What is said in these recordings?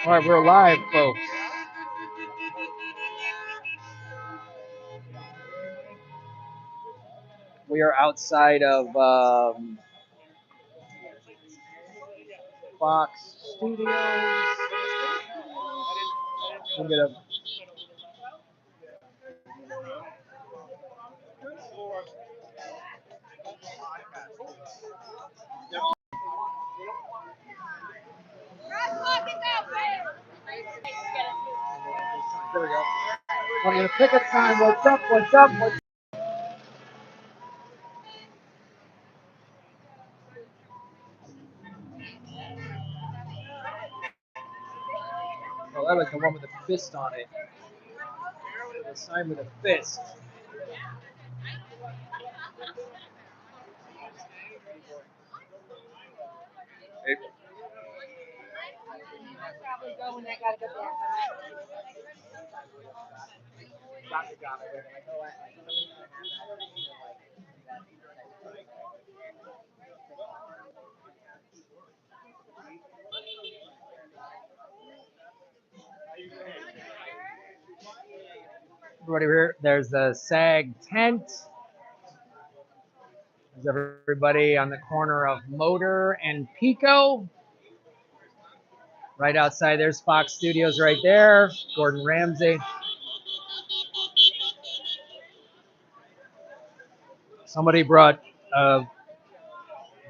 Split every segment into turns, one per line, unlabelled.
All right, we're live, folks. We are outside of Fox Studios. We'll get a There we go. I'm gonna pick a time. What's up? What's up? What's Oh, I like the one with the fist on it. The sign with a fist. Hey. Everybody here. There's the SAG tent. There's everybody on the corner of Motor and Pico. Right outside, there's Fox Studios right there. Gordon Ramsay. Somebody brought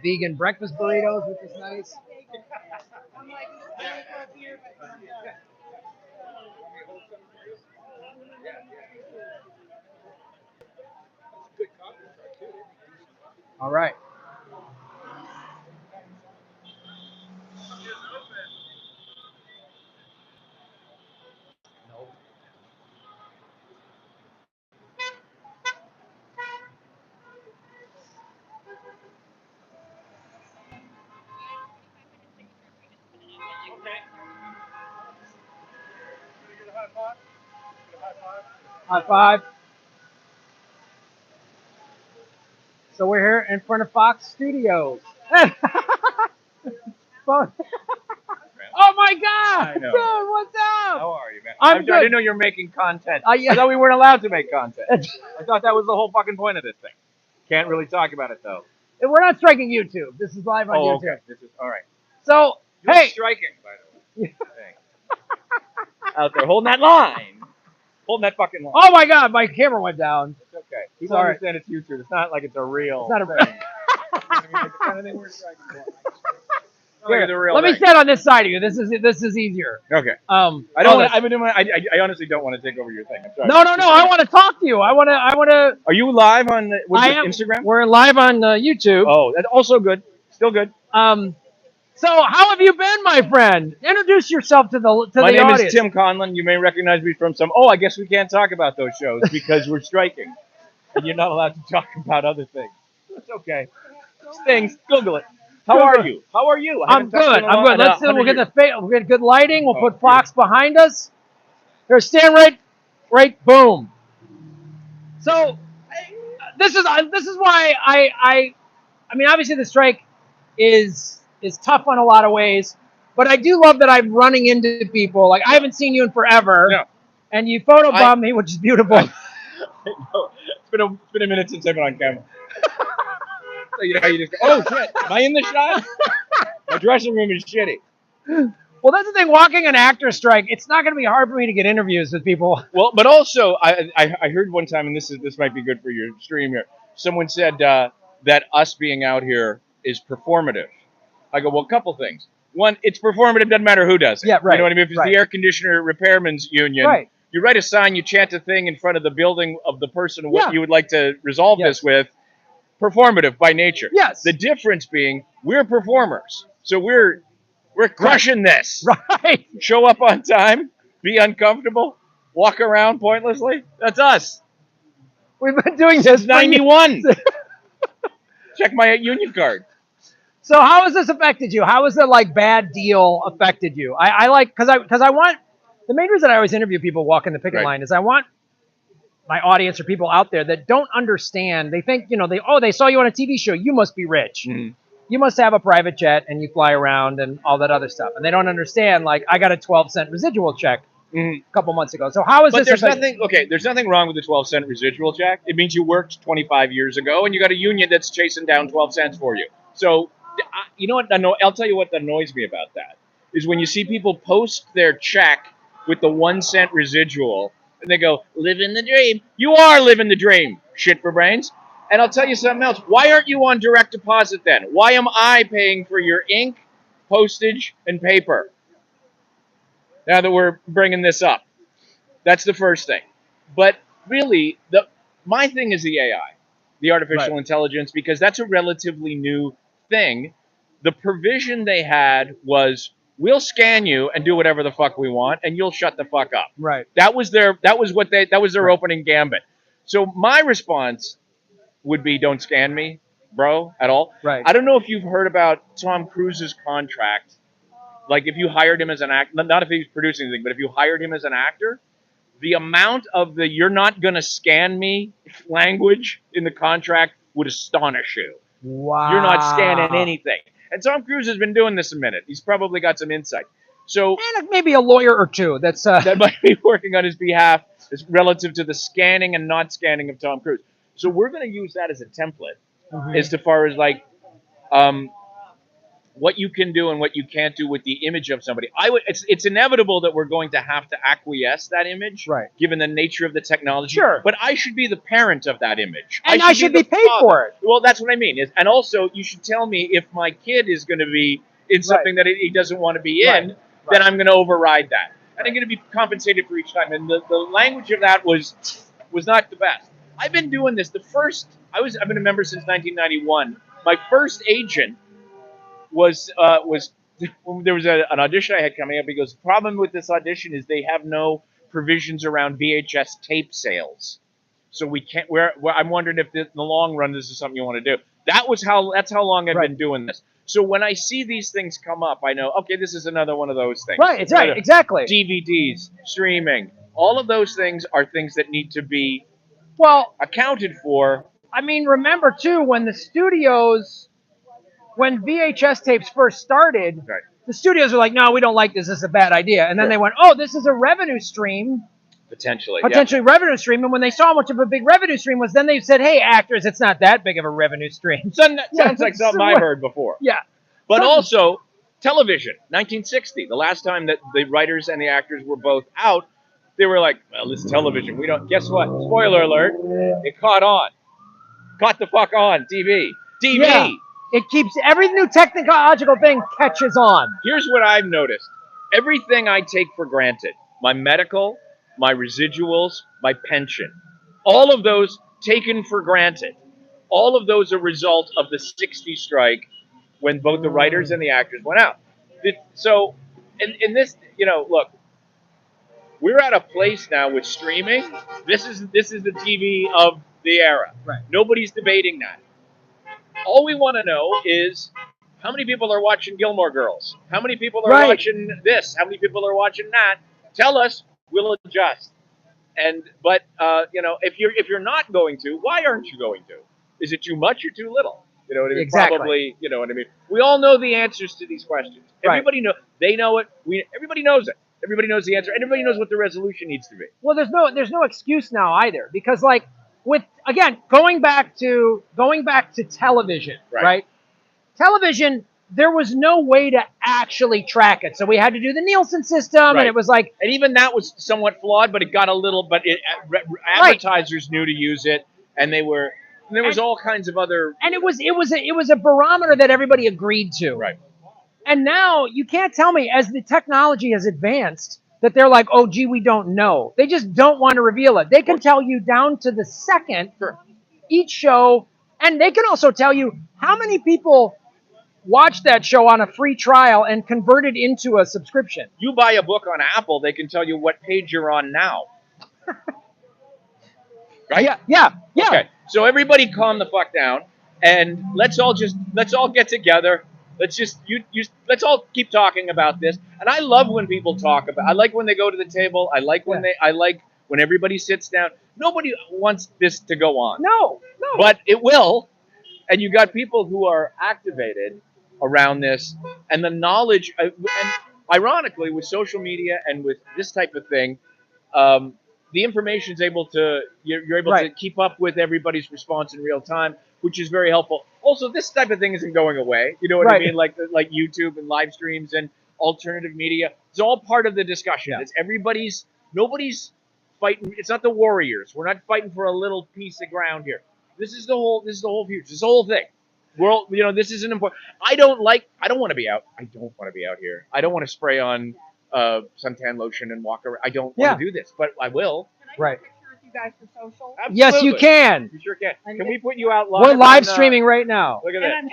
vegan breakfast burritos, which is nice. All right. High five. So we're here in front of Fox Studios. Oh my God! Dude, what's up?
How are you, man?
I'm
I
good.
didn't know you were making content.
Yeah.
I thought we weren't allowed to make content. I thought that was the whole fucking point of this thing. Can't really talk about it though.
We're not striking YouTube. This is live on YouTube.
Okay. This is all right.
So,
You're
hey.
striking, by the way. Out there holding that line, holding that fucking line.
Oh my God, my camera went down.
It's okay. People
Sorry.
understand it's YouTube. It's not like it's a real.
It's not a
thing. It's the kind of thing we're striking for.
Here,
The real
let me
thing.
stand on this side of you. This is easier.
Okay.
I
don't. I honestly don't want to take over your thing. I'm sorry.
No. I want to talk to you. I want to.
Are you live on Instagram?
We're live on YouTube.
Oh, that's also good. Still good.
So how have you been, my friend? Introduce yourself to the audience.
My name is Tim Conlon. You may recognize me from some. Oh, I guess we can't talk about those shows because we're striking, and you're not allowed to talk about other things. It's okay. Things. Google it. How are you? How are you?
I'm good. I'm good. Let's see. We'll get good lighting. We'll put Fox behind us. Here, stand right. Boom. So this is why I mean, obviously the strike is tough on a lot of ways, but I do love that I'm running into people. Like, I haven't seen you in forever, and you photobomb me, which is beautiful.
It's been a minute since I've been on camera. So, you just go, oh shit, am I in the shot? My dressing room is shitty.
Well, that's the thing. Walking an actor strike, it's not going to be hard for me to get interviews with people.
Well, but also, I heard one time, and this might be good for your stream here. Someone said that us being out here is performative. I go, well, a couple things. One, it's performative. Doesn't matter who does it.
Yeah, right.
You know what I mean? If it's the air conditioner repairmen's union,
right.
You write a sign, you chant a thing in front of the building of the person what you would like to resolve this with. Performative by nature.
Yes.
The difference being we're performers. So we're crushing this.
Right.
Show up on time, be uncomfortable, walk around pointlessly. That's us.
We've been doing this
since 91. Check my union card.
So how has this affected you? How has the bad deal affected you? I like because I want the main reason I always interview people walking the picket line is I want my audience or people out there that don't understand. They think, they saw you on a TV show. You must be rich.
Mm-hmm.
you must have a private jet and you fly around and all that other stuff. And they don't understand, like, I got a 12-cent residual check a couple months ago. So how is
But
this?
there's nothing wrong with the 12-cent residual check. It means you worked 25 years ago and you got a union that's chasing down 12 cents for you. So, you know what? I'll tell you what annoys me about that is when you see people post their check with the 1 cent residual and they go, living the dream. You are living the dream, shit for brains. And I'll tell you something else. Why aren't you on direct deposit then? Why am I paying for your ink, postage, and paper? Now that we're bringing this up. That's the first thing. But really, my thing is the AI, the artificial intelligence, because that's a relatively new thing. The provision they had was, we'll scan you and do whatever the fuck we want, and you'll shut the fuck up.
Right.
That was their opening gambit. So my response would be, don't scan me, bro, at all.
Right.
I don't know if you've heard about Tom Cruise's contract. Like, if you hired him as an actor, not if he's producing anything, but if you hired him as an actor, the amount of the "you're not going to scan me" language in the contract would astonish you.
Wow.
You're not scanning anything. And Tom Cruise has been doing this a minute. He's probably got some insight. So
and maybe a lawyer or two
that might be working on his behalf relative to the scanning and not scanning of Tom Cruise. So we're going to use that as a template as far as like what you can do and what you can't do with the image of somebody. It's inevitable that we're going to have to acquiesce that image, given the nature of the technology.
Sure.
But I should be the parent of that image.
And I should be paid for it.
Well, that's what I mean. And also, you should tell me if my kid is going to be in something that he doesn't want to be in, then I'm going to override that. And I'm going to be compensated for each time. And the language of that was not the best. I've been doing this. I've been a member since 1991. My first agent was when there was an audition I had coming up. He goes, the problem with this audition is they have no provisions around VHS tape sales, so we can't. I'm wondering if in the long run this is something you want to do. That's how long I've been doing this. So when I see these things come up, I know, okay, this is another one of those things.
Right, it's right, exactly.
DVDs, streaming, all of those things are things that need to be accounted for.
I mean, remember too, when VHS tapes first started, the studios were like, no, we don't like this. This is a bad idea. And then they went, oh, this is a revenue stream.
Potentially
revenue stream. And when they saw how much of a big revenue stream was, then they said, hey, actors, it's not that big of a revenue stream.
Sounds like something I've heard before.
Yeah.
But also, television, 1960, the last time that the writers and the actors were both out, they were like, well, this television, we don't, guess what? Spoiler alert, it caught on. Caught the fuck on, TV.
Yeah. It keeps, every new technological thing catches on.
Here's what I've noticed. Everything I take for granted, my medical, my residuals, my pension, all of those taken for granted, all of those are a result of the 60 strike when both the writers and the actors went out. So, in this, look, we're at a place now with streaming. This is the TV of the era.
Right.
Nobody's debating that. All we want to know is how many people are watching Gilmore Girls? How many people are watching this? How many people are watching that? Tell us, we'll adjust. But if you're not going to, why aren't you going to? Is it too much or too little? You know what I mean?
Exactly.
Probably. You know what I mean? We all know the answers to these questions. Everybody know. They know it. Everybody knows it. Everybody knows the answer. Everybody knows what the resolution needs to be.
Well, there's no excuse now either, because going back to television, right? Television, there was no way to actually track it, so we had to do the Nielsen system, and it was like,
and even that was somewhat flawed, but it got a little. But advertisers knew to use it, and there was all kinds of other.
And it was a barometer that everybody agreed to.
Right.
And now you can't tell me, as the technology has advanced, that they're like, oh, gee, we don't know. They just don't want to reveal it. They can tell you down to the second each show, and they can also tell you how many people watched that show on a free trial and converted into a subscription.
You buy a book on Apple, they can tell you what page you're on now. Right?
Yeah.
Okay. So everybody calm the fuck down, and let's all get together. Let's all keep talking about this. And I love when people talk about. I like when they go to the table. I like when everybody sits down. Nobody wants this to go on.
No.
But it will. and you got people who are activated around this, and the knowledge. And ironically, with social media and with this type of thing, the information is able to you're able to keep up with everybody's response in real time, which is very helpful. Also, this type of thing isn't going away. You know what I mean? Like YouTube and live streams and alternative media. It's all part of the discussion. Yeah. It's nobody's fighting. It's not the Warriors. We're not fighting for a little piece of ground here. This is the whole future. This is the whole thing. World, this isn't important. I don't want to be out. I don't want to be out here. I don't want to spray on suntan lotion and walk around. I don't want to do this, but I will.
Can I take a picture with you guys for social?
Absolutely.
Yes, you can.
You sure can. Can we put you out live?
We're live streaming right now.
Look at that.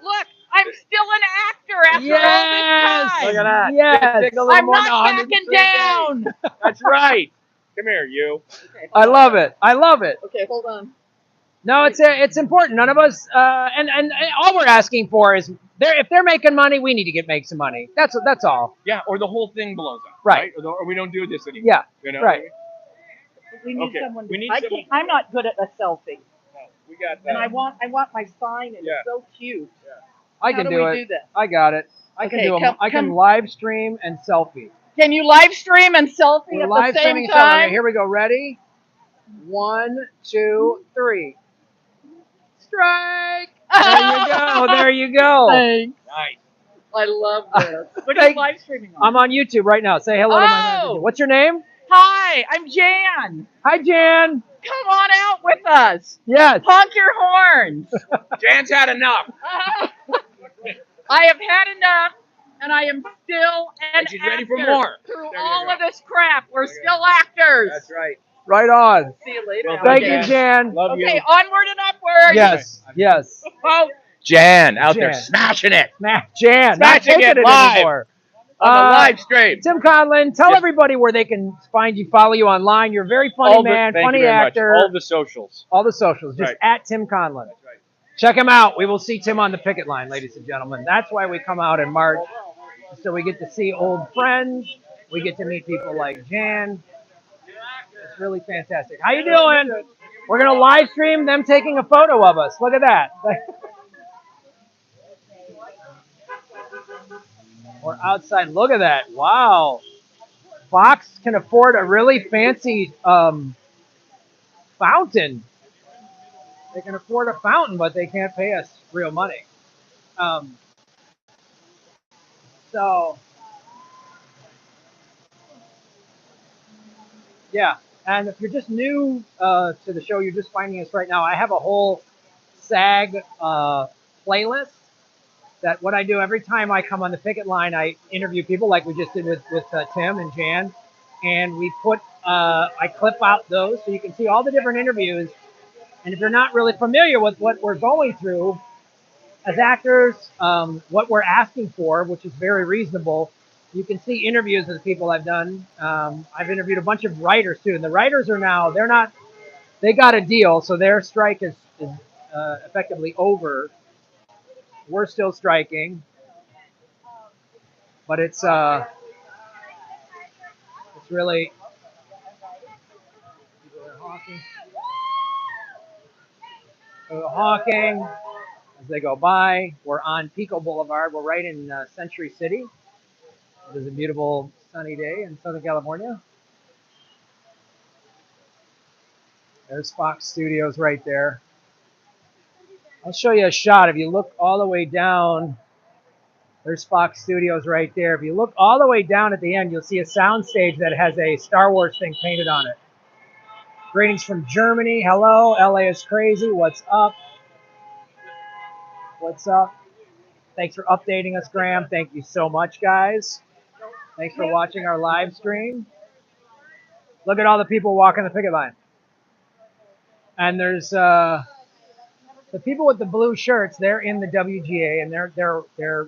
Look, I'm still an actor after all this time.
Look at that.
Yes.
I'm not backing down.
That's right. Come here, you.
Okay,
I love it. I love it.
Okay, hold on.
No, it's important. None of us, and all we're asking for is if they're making money, we need to make some money. That's all.
Yeah, or the whole thing blows up.
Right.
Or we don't do this anymore.
Yeah.
You know?
Right.
We need someone.
We need someone.
I'm not good at a selfie.
No, we got that.
And I want my sign, and it's so cute.
Yeah.
I can do it.
How do we do this?
I got it. I can do them. I can live stream and selfie.
Can you live stream and selfie at the same time?
Here we go. Ready? 1, 2, 3. Strike! There you go.
Thanks.
Nice.
I love this. What are you live streaming on?
I'm on YouTube right now. Say hello to my message. What's your name?
Hi, I'm Jan.
Hi, Jan.
Come on out with us.
Yes.
Honk your horns.
Jan's had enough.
I have had enough, and I am still an
She's
actor.
ready for more.
Through all of this crap, we're still actors.
That's right.
Right on.
See you later.
Well,
Thank you, Jan.
Love you.
Okay, onward and upward.
Yes.
Oh,
Jan out there smashing it.
Jan.
Smashing it live.
Anymore.
On the live stream.
Tim Conlon, tell everybody where they can find you, follow you online. You're a very funny man, funny actor.
All the socials.
All the socials. Just at Tim Conlon.
That's right.
Check him out. We will see Tim on the picket line, ladies and gentlemen. That's why we come out in March. So we get to see old friends. We get to meet people like Jan. It's really fantastic. How you doing? We're going to live stream them taking a photo of us. Look at that. We're outside. Look at that. Wow. Fox can afford a really fancy fountain. They can afford a fountain, but they can't pay us real money. Yeah. And if you're just new to the show, you're just finding us right now, I have a whole SAG playlist that what I do every time I come on the picket line, I interview people like we just did with Tim and Jan. And we put, I clip out those so you can see all the different interviews. And if you're not really familiar with what we're going through as actors, what we're asking for, which is very reasonable, you can see interviews of the people I've done. I've interviewed a bunch of writers too. And the writers are now, they got a deal. So their strike is effectively over. We're still striking. But it's really, people are honking as they go by. We're on Pico Boulevard. We're right in Century City. It is a beautiful sunny day in Southern California. There's Fox Studios right there. I'll show you a shot. If you look all the way down, there's Fox Studios right there. If you look all the way down at the end, you'll see a sound stage that has a Star Wars thing painted on it. Greetings from Germany. Hello, LA is crazy. What's up? What's up? Thanks for updating us, Graham. Thank you so much, guys. Thanks for watching our live stream. Look at all the people walking the picket line. And there's the people with the blue shirts. They're in the WGA, and they're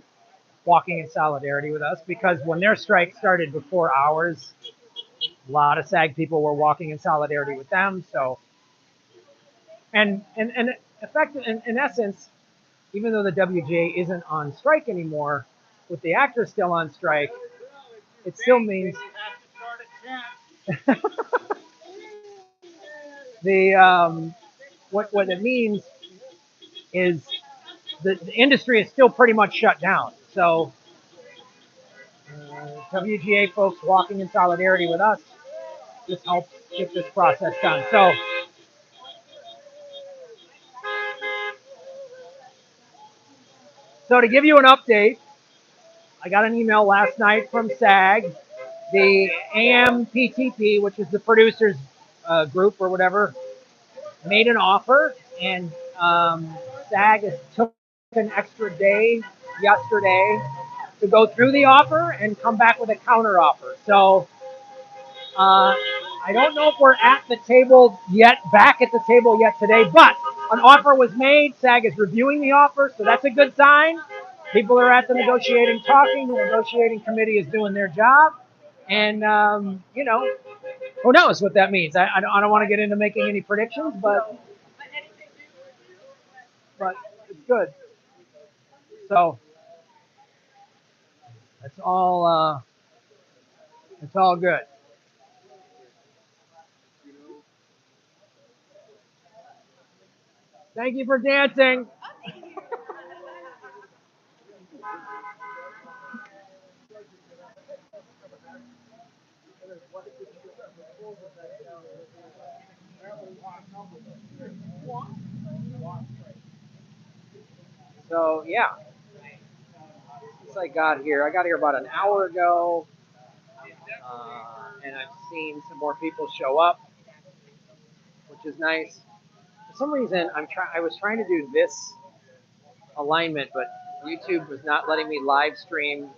walking in solidarity with us because when their strike started before ours, a lot of SAG people were walking in solidarity with them. So, and in essence, even though the WGA isn't on strike anymore, with the actors still on strike, it still means the what it means is the industry is still pretty much shut down. So WGA folks walking in solidarity with us just helps get this process done. So to give you an update, I got an email last night from SAG, the AMPTP, which is the producers group or whatever, made an offer, and SAG took an extra day yesterday to go through the offer and come back with a counter offer. So I don't know if we're at the table yet, back at the table yet today, but an offer was made. SAG is reviewing the offer, so that's a good sign. People are at the negotiating, talking. The negotiating committee is doing their job. And, who knows what that means? I don't want to get into making any predictions, but it's good. So it's all good. Thank you for dancing. So yeah, since I got here about an hour ago, and I've seen some more people show up, which is nice. For some reason, I was trying to do this alignment, but YouTube was not letting me live stream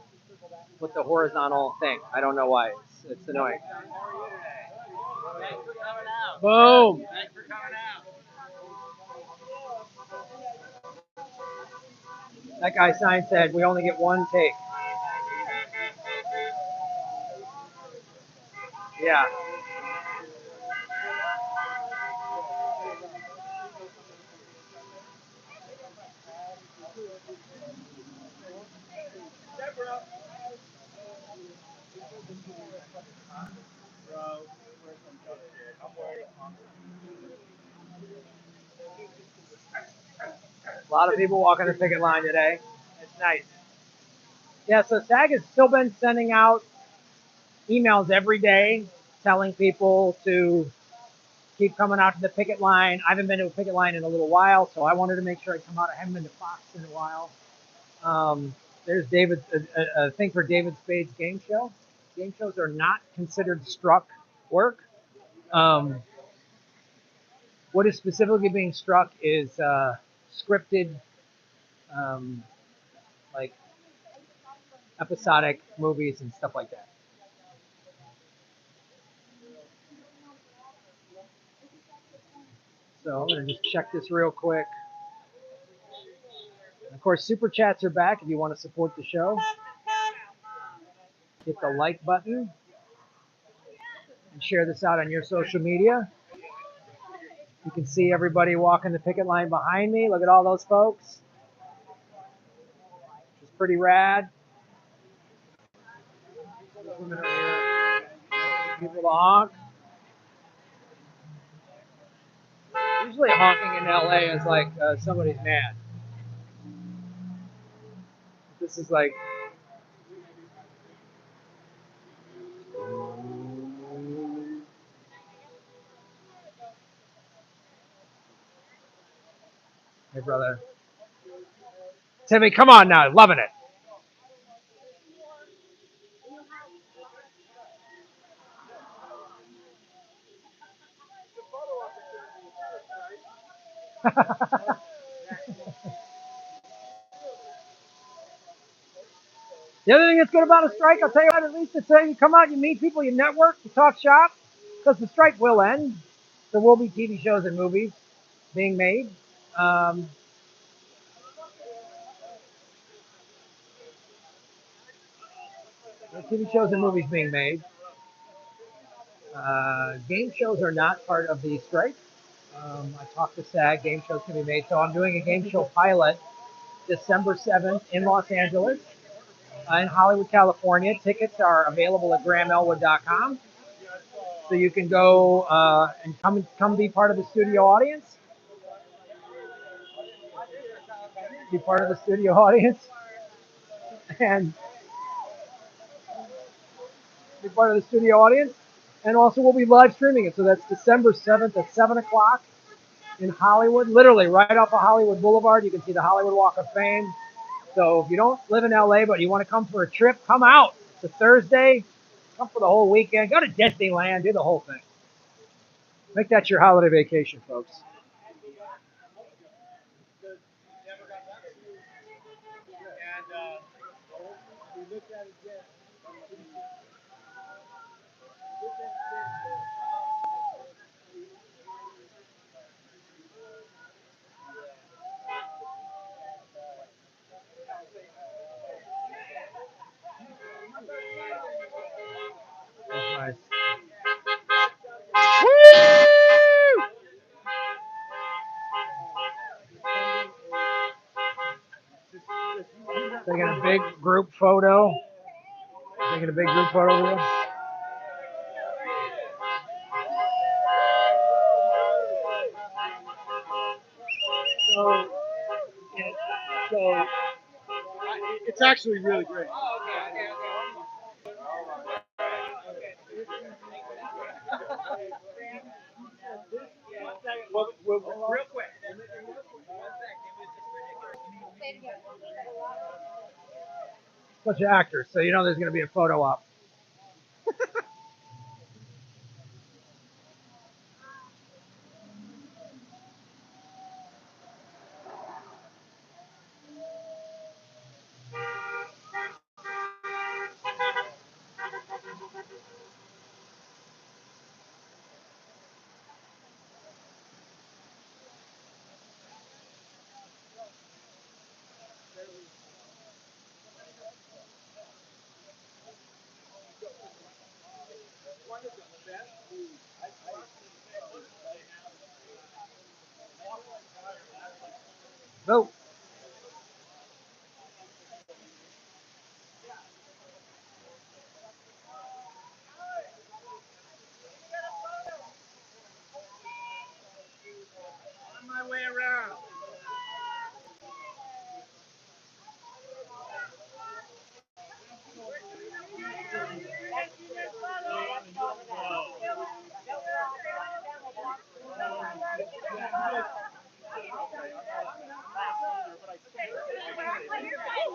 with the horizontal thing. I don't know why. It's annoying. Boom. Thanks for coming out. That guy sign said we only get one take. Yeah. A lot of people walking the picket line today. It's nice. Yeah, so SAG has still been sending out emails every day telling people to keep coming out to the picket line. I haven't been to a picket line in a little while, so I wanted to make sure I come out. I haven't been to Fox in a while. There's David, a thing for David Spade's game show. Game shows are not considered struck work. What is specifically being struck is scripted, like episodic movies and stuff like that. So I'm going to just check this real quick. And of course, super chats are back if you want to support the show. Hit the like button and share this out on your social media. You can see everybody walking the picket line behind me. Look at all those folks. It's pretty rad. People to honk. Usually honking in LA is like somebody's mad. This is like hey brother. Timmy, come on now, loving it. The other thing that's good about a strike, I'll tell you what, at least it's you come out, you meet people, you network, you talk shop, because the strike will end. There will be TV shows and movies being made. TV shows and movies being made. Game shows are not part of the strike. I talked to SAG, game shows can be made. So I'm doing a game show pilot December 7th in Los Angeles, in Hollywood, California. Tickets are available at GrahamElwood.com. so you can go and come be part of the studio audience. Be part of the studio audience, and be part of the studio audience. And also, we'll be live streaming it. So that's December 7th at 7 o'clock in Hollywood, literally right off of Hollywood Boulevard. You can see the Hollywood Walk of Fame. So if you don't live in LA, but you want to come for a trip, come out. It's a Thursday. Come for the whole weekend. Go to Disneyland. Do the whole thing. Make that your holiday vacation, folks. Nice. Taking a big group photo. Taking a big group photo with us.
So it's actually really great. Real quick.
Bunch of actors, so you know there's going to be a photo op. No.
On my way around.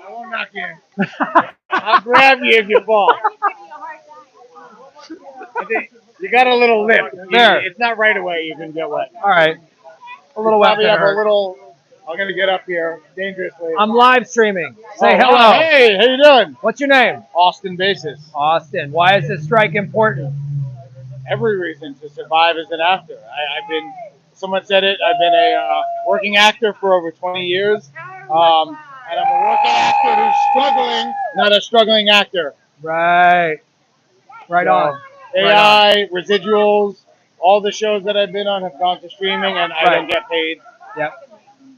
I won't knock you. I'll grab you if you fall. I think you got a little lip.
There.
It's not right away. You can get wet.
All right. A little
You
wet.
probably have
hurt.
a little. I'm gonna get up here dangerously.
I'm live streaming. Say
Oh,
hello.
Hey, how you doing?
What's your name?
Austin Basis.
Austin. Why is this strike important?
Every reason to survive as an actor. I've been. Someone said it. I've been a working actor for over 20 years, and I'm a working actor who's struggling, not a struggling actor.
Right. Right
So,
on.
AI, residuals, all the shows that I've been on have gone to streaming, and I don't get paid
Yep.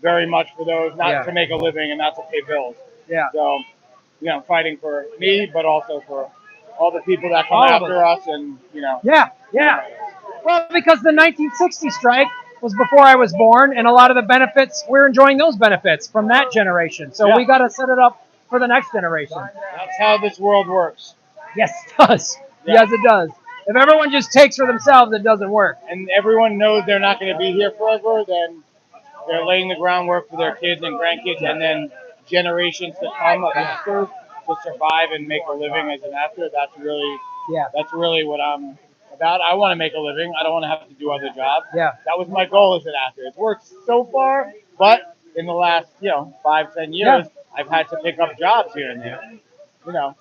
very much for those, not
Yeah.
to make a living and not to pay bills.
Yeah.
So, fighting for me, but also for all the people that come
All of
after us, and
Yeah. Yeah. Well, because the 1960 strike was before I was born, and a lot of the benefits, we're enjoying those benefits from that generation. So
Yeah.
we got to set it up for the next generation.
That's how this world works.
Yes, it does.
Yeah.
Yes, it does. If everyone just takes for themselves, it doesn't work.
And everyone knows they're not going to be here forever, then they're laying the groundwork for their kids and grandkids, and then generations to come of actors to survive and make a living as an actor. That's really what I'm about. I want to make a living. I don't want to have to do other jobs.
Yeah.
That was my goal as an actor. It's worked so far, but in the last 5-10 years, I've had to pick up jobs here and there. All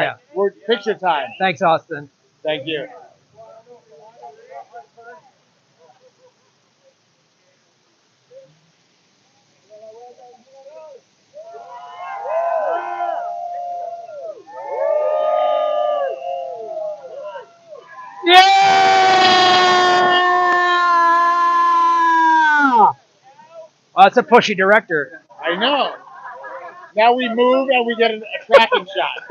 right, we're picture time.
Thanks, Austin.
Thank you.
Yeah! Oh, that's a pushy director.
I know. Now we move and we get a tracking shot.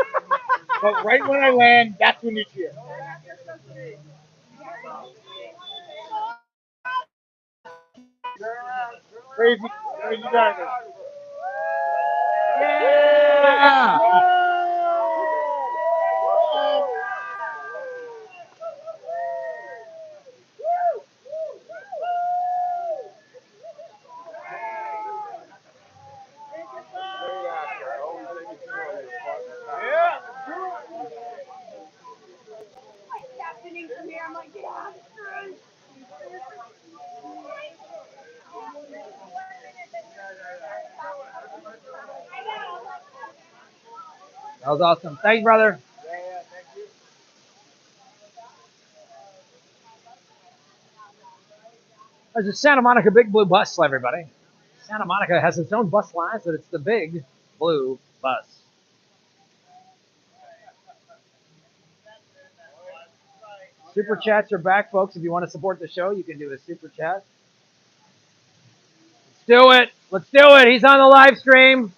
But right when I land, that's when you cheer. Crazy diamond.
Yeah. That was awesome. Thanks, brother. There's a Santa Monica Big Blue bus, everybody. Santa Monica has its own bus lines, but it's the Big Blue bus. Super chats are back, folks. If you want to support the show, you can do a super chat. Let's do it. Let's do it. He's on the live stream.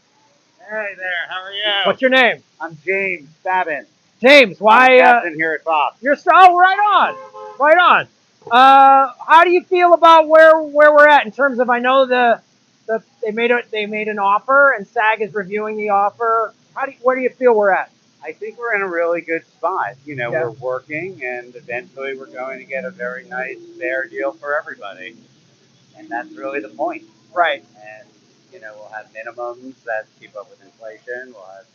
Hey there, how are you?
What's your name?
I'm James Babin.
James. Why?
Captain here at Fox.
You're oh, right on. Right on. How do you feel about where we're at in terms of? I know they made an offer and SAG is reviewing the offer. Where do you feel we're at?
I think we're in a really good spot. You know,
Yeah.
we're working, and eventually we're going to get a very nice, fair deal for everybody. And that's really the point.
Right.
And, you know, we'll have minimums that keep up with inflation. We'll have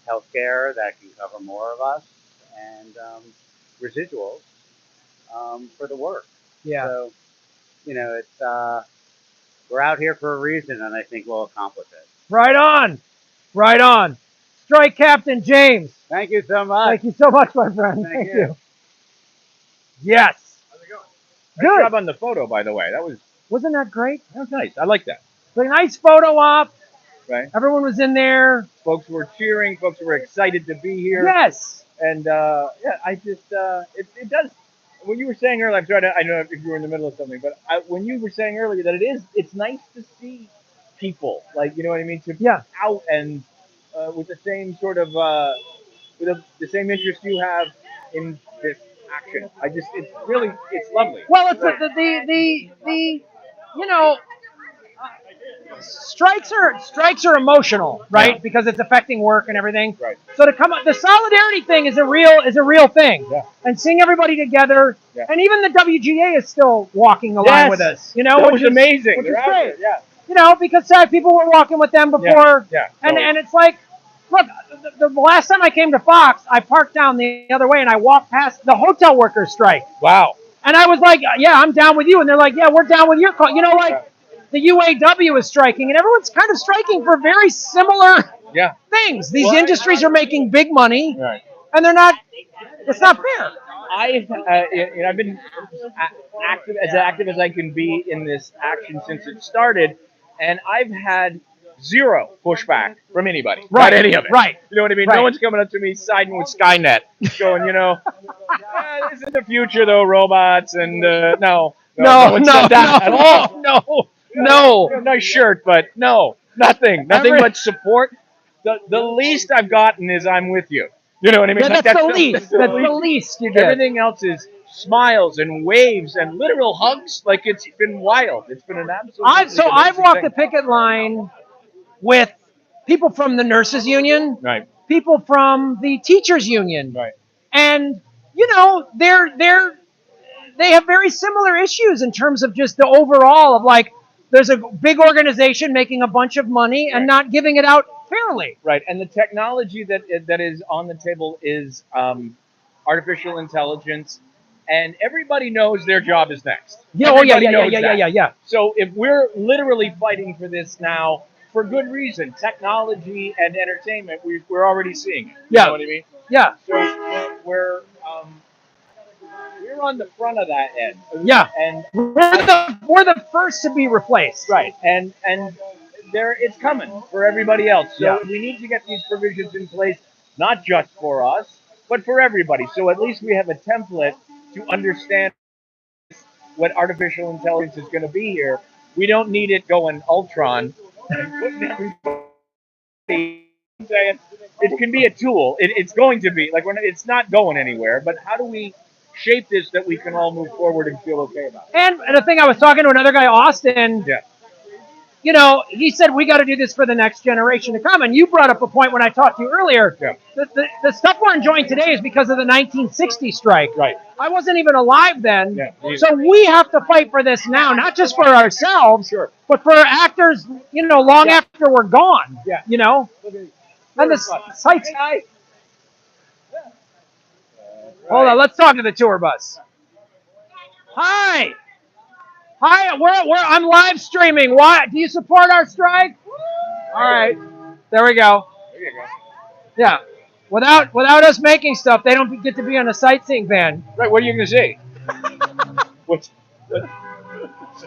health care that can cover more of us, and residuals for the work.
Yeah.
So, you know, it's we're out here for a reason, and I think we'll accomplish it.
Right on. Right on. Strike Captain James.
Thank you so much.
Thank you so much, my friend.
Thank
Thank
you.
you. Yes.
How's it going?
Good.
Nice job on the photo, by the way. That was
Wasn't that great?
nice. I like that.
It's a nice photo op.
Right.
Everyone was in there.
Folks were cheering. Folks were excited to be here.
Yes.
And yeah, I just it does. When you were saying earlier, I'm sorry, I know if you were in the middle of something, but when you were saying earlier that it's nice to see people, like, you know what I mean, to be out and with the same sort of the same interest you have in this action. It's lovely.
Well, it's the you know, strikes are emotional, right?
Yeah.
Because it's affecting work and everything.
Right.
So to come up, the solidarity thing is a real thing.
Yeah.
And seeing everybody together,
Yeah.
and even the WGA is still walking the line with us. You know,
that
which
was amazing.
Which is
They're out
great.
there, yeah.
You know, because people were walking with them before,
Yeah.
and it's like, look, the last time I came to Fox, I parked down the other way and I walked past the hotel workers strike.
Wow.
And I was like, yeah, I'm down with you. And they're like, yeah, we're down with your call. You know, like the UAW is striking, and everyone's kind of striking for very similar things. These industries are making big money, and they're not. It's not fair.
I've been active as I can be in this action since it started, and I've had zero pushback from anybody.
Right.
Not any of it.
Right.
You know what I mean?
Right.
No one's coming up to me siding with Skynet, going, you know, this is the future though, robots, and no one said that at all. No, nice shirt, but nothing but support. The least I've gotten is I'm with you. You know what I mean?
Yeah, that's the least. That's the least you get.
Everything else is smiles and waves and literal hugs. Like, it's been wild. It's been an absolute.
I've walked the picket line with people from the nurses union,
right?
People from the teachers union,
right?
And you know, they have very similar issues in terms of just the overall of like, there's a big organization making a bunch of money and not giving it out fairly.
Right, and the technology that is on the table is artificial intelligence, and everybody knows their job is next.
Yeah, yeah.
So if we're literally fighting for this now, for good reason, technology and entertainment, we're already seeing it. You know what I mean?
Yeah.
So we're on the front of that end.
Yeah.
And
we're the first to be replaced.
Right. And it's coming for everybody else. So we need to get these provisions in place, not just for us, but for everybody. So at least we have a template to understand what artificial intelligence is going to be here. We don't need it going Ultron and putting everybody. It can be a tool. It's going to be like it's not going anywhere. But how do we shape this that we can all move forward and feel okay about it.
And the thing, I was talking to another guy, Austin.
Yeah.
You know, he said we got to do this for the next generation to come. And you brought up a point when I talked to you earlier.
Yeah.
The stuff we're enjoying today is because of the 1960 strike.
Right.
I wasn't even alive then.
Yeah, me
So we have to fight for this now, not just for ourselves,
Sure.
but for actors, you know, long after we're gone.
Yeah.
You know? And the site's... Hold on, let's talk to the tour bus. Hi. Hi, I'm live streaming. Why? Do you support our strike? All right. There we go.
There you go.
Yeah. Without us making stuff, they don't get to be on a sightseeing van.
Right. What are you going to say? What's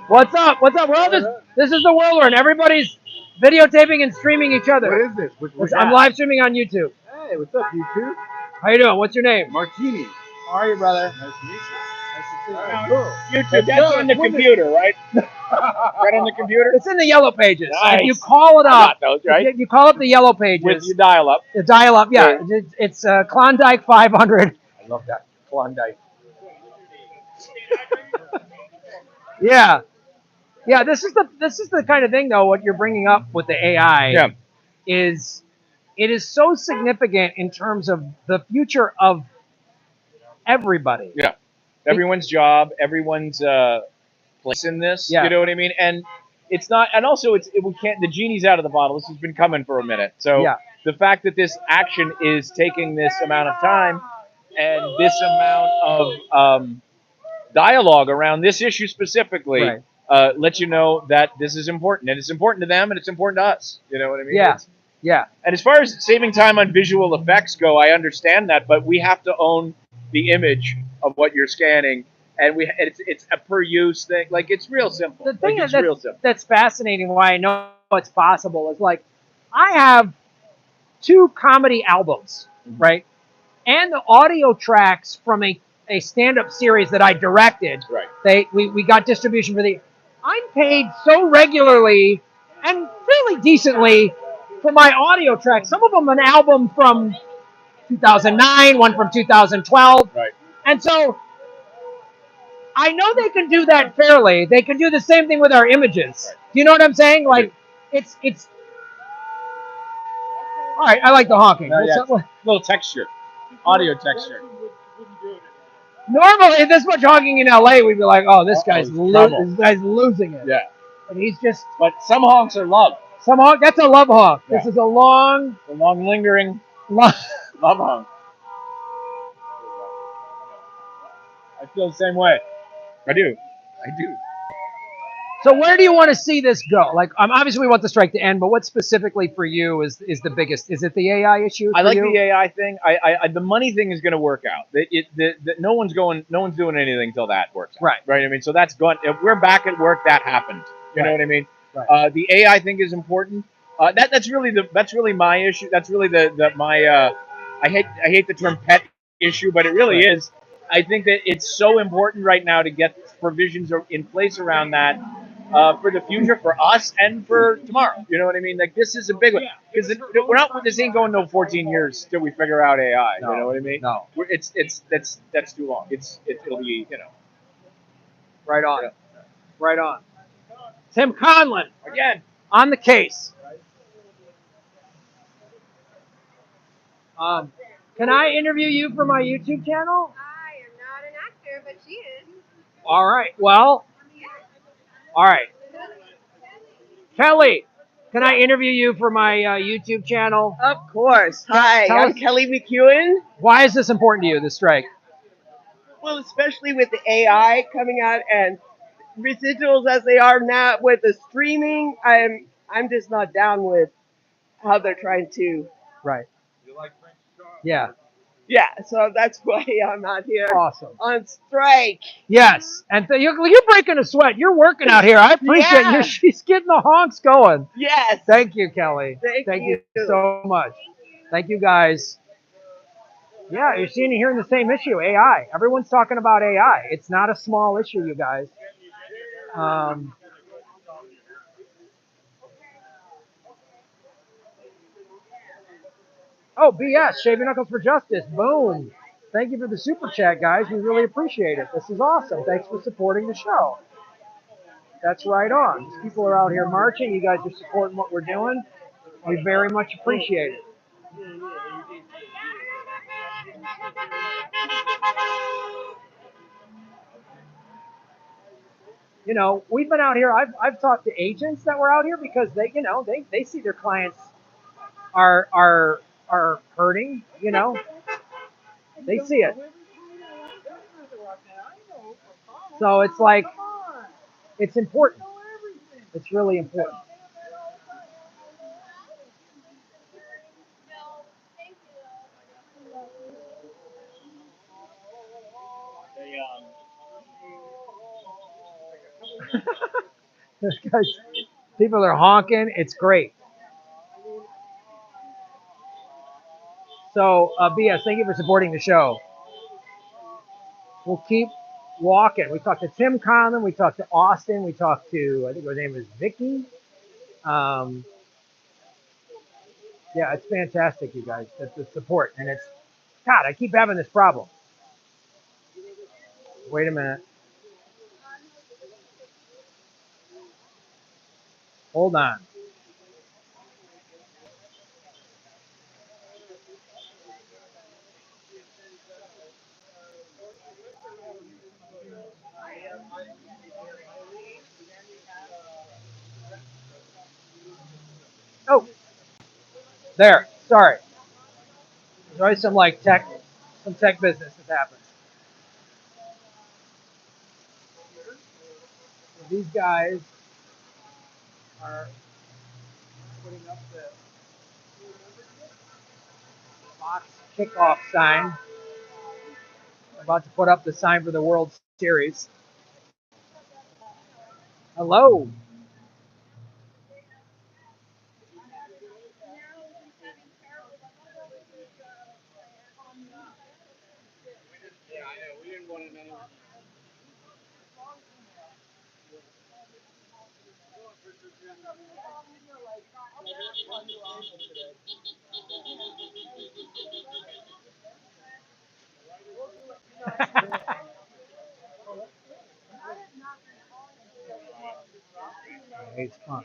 What's up? What's up? We're all this is the world we're in. Everybody's videotaping and streaming each other.
What is this?
I'm live streaming on YouTube.
Hey, what's up, YouTube?
How you doing? What's your name?
Martini.
How are you, brother?
Nice to meet you.
YouTube? That's on the computer, right? Right on the computer?
It's in the yellow pages.
Nice.
If you call it
I
up,
got those, right?
if you call up the yellow pages.
With your dial up.
The dial up, yeah. It's Klondike 500.
I love that. Klondike.
Yeah. Yeah, this is the kind of thing though, what you're bringing up with the AI is it is so significant in terms of the future of everybody.
Yeah. Everyone's job, everyone's place in this.
Yeah.
You know what I mean? And it's not, and also we can't, the genie's out of the bottle. This has been coming for a minute. So the fact that this action is taking this amount of time and this amount of dialogue around this issue specifically lets you know that this is important, and it's important to them and it's important to us. You know what I mean?
Yeah. Yeah.
And as far as saving time on visual effects go, I understand that, but we have to own the image of what you're scanning, and it's a per use thing. Like, it's real simple.
The thing
it's real simple.
that's fascinating, why I know it's possible, is like I have 2 comedy albums, right? And the audio tracks from a stand-up series that I directed.
Right.
We got distribution for I'm paid so regularly and fairly decently for my audio tracks. Some of them an album from 2009, one from 2012.
Right.
And so I know they can do that fairly. They can do the same thing with our images.
Right.
Do you know what I'm saying? Like, it's all right. I like the honking.
Little texture, audio texture.
Normally, this much honking in LA, we'd be like, "Oh, this guy's losing it."
Yeah.
And he's just.
But some honks are love.
Some honk. That's a love honk.
Yeah.
This is a long
lingering
love
honk. I feel the same way. I do.
So where do you want to see this go? Like, obviously we want the strike to end, but what specifically for you is the biggest? Is it the AI issue?
I like the AI thing. I the money thing is going to work out. No one's doing anything till that works out. Right. I mean, so that's gone. If we're back at work, that happened. You know what I mean? Right. The AI thing is important. That's really my issue. That's really my. I hate the term pet issue, but it really is. I think that it's so important right now to get provisions in place around that. For the future, for us, and for tomorrow. You know what I mean? Like, this is a big one. Because this ain't going no 14 years till we figure out AI. You know what I mean?
No.
That's too long. It'll be, you know.
Right on. Right on. Tim Conlon.
Again.
On the case. Can I interview you for my YouTube channel?
I am not an actor, but she is.
All right. Well. All right. Kelly, can I interview you for my YouTube channel?
Of course. Hi, I'm Kelly McEwen.
Why is this important to you, this strike?
Well, especially with the AI coming out and residuals as they are now with the streaming, I'm just not down with how they're trying to.
Right. Yeah.
Yeah, so that's why I'm out here.
Awesome.
On strike.
Yes, and you're breaking a sweat. You're working out here. I appreciate you. She's getting the honks going.
Yes.
Thank you, Kelly.
Thank you
so much. Thank you, guys. Yeah, you're seeing and hearing the same issue, AI. Everyone's talking about AI. It's not a small issue, you guys. Oh, BS, Shaving Knuckles for Justice. Boom. Thank you for the super chat, guys. We really appreciate it. This is awesome. Thanks for supporting the show. That's right on. These people are out here marching. You guys are supporting what we're doing. We very much appreciate it. You know, we've been out here. I've talked to agents that were out here because they see their clients are hurting. They see it. So it's like it's important. It's really important. Guys, people are honking. It's great. So, BS, thank you for supporting the show. We'll keep walking. We talked to Tim Conlon. We talked to Austin. We talked to, I think her name is Vicky. Yeah, it's fantastic, you guys. The support. And it's, God, I keep having this problem. Wait a minute. Hold on. Oh, there. Sorry. There's always some tech business that happens. So these guys are putting up the box kickoff sign. About to put up the sign for the World Series. Hello. It's fun.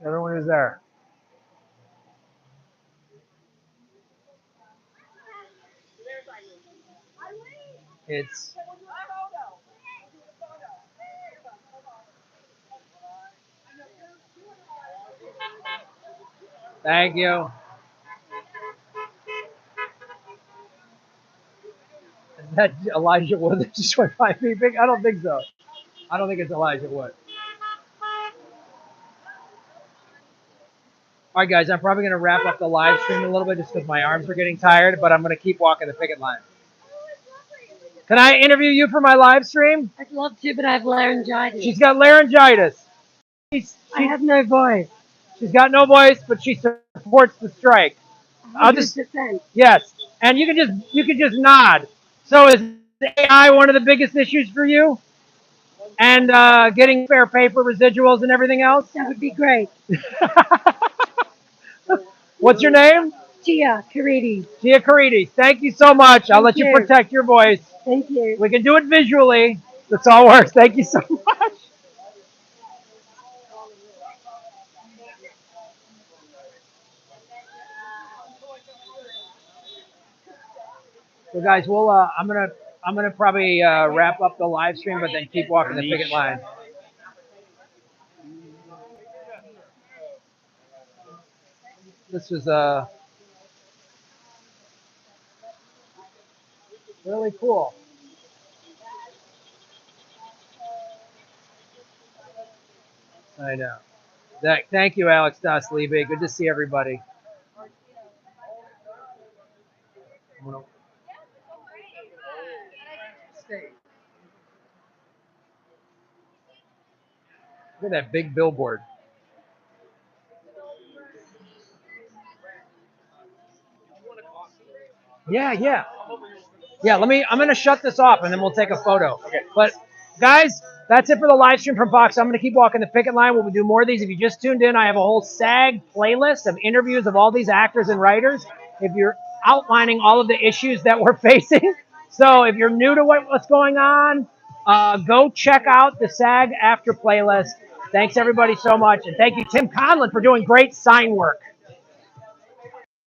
Everyone is there. It's thank you. Is that Elijah Wood that just went by me? Big? I don't think so. I don't think it's Elijah Wood. All right, guys, I'm probably going to wrap up the live stream a little bit just because my arms are getting tired, but I'm going to keep walking the picket line. Can I interview you for my live stream?
I'd love to, but I have laryngitis.
She's got laryngitis.
I have no voice.
She's got no voice, but she supports the strike.
100%.
Yes, and you can just nod. So is AI one of the biggest issues for you? And getting fair pay for residuals and everything else?
That would be great.
What's your name?
Tia Caridi.
Tia Caridi. Thank you so much. I'll let you protect your voice.
Thank you.
We can do it visually. That's all works. Thank you so much. So guys, we'll I'm gonna probably wrap up the live stream, but then keep walking the picket line. This was really cool. I know. Thank you, Alex Dasliebe. Good to see everybody. Look at that big billboard. Yeah, yeah. Yeah, I'm going to shut this off and then we'll take a photo.
Okay.
But guys, that's it for the live stream from Fox. I'm going to keep walking the picket line. We'll do more of these. If you just tuned in, I have a whole SAG playlist of interviews of all these actors and writers. If you're outlining all of the issues that we're facing. So if you're new to what's going on, go check out the SAG After playlist. Thanks everybody so much. And thank you, Tim Conlon, for doing great sign work.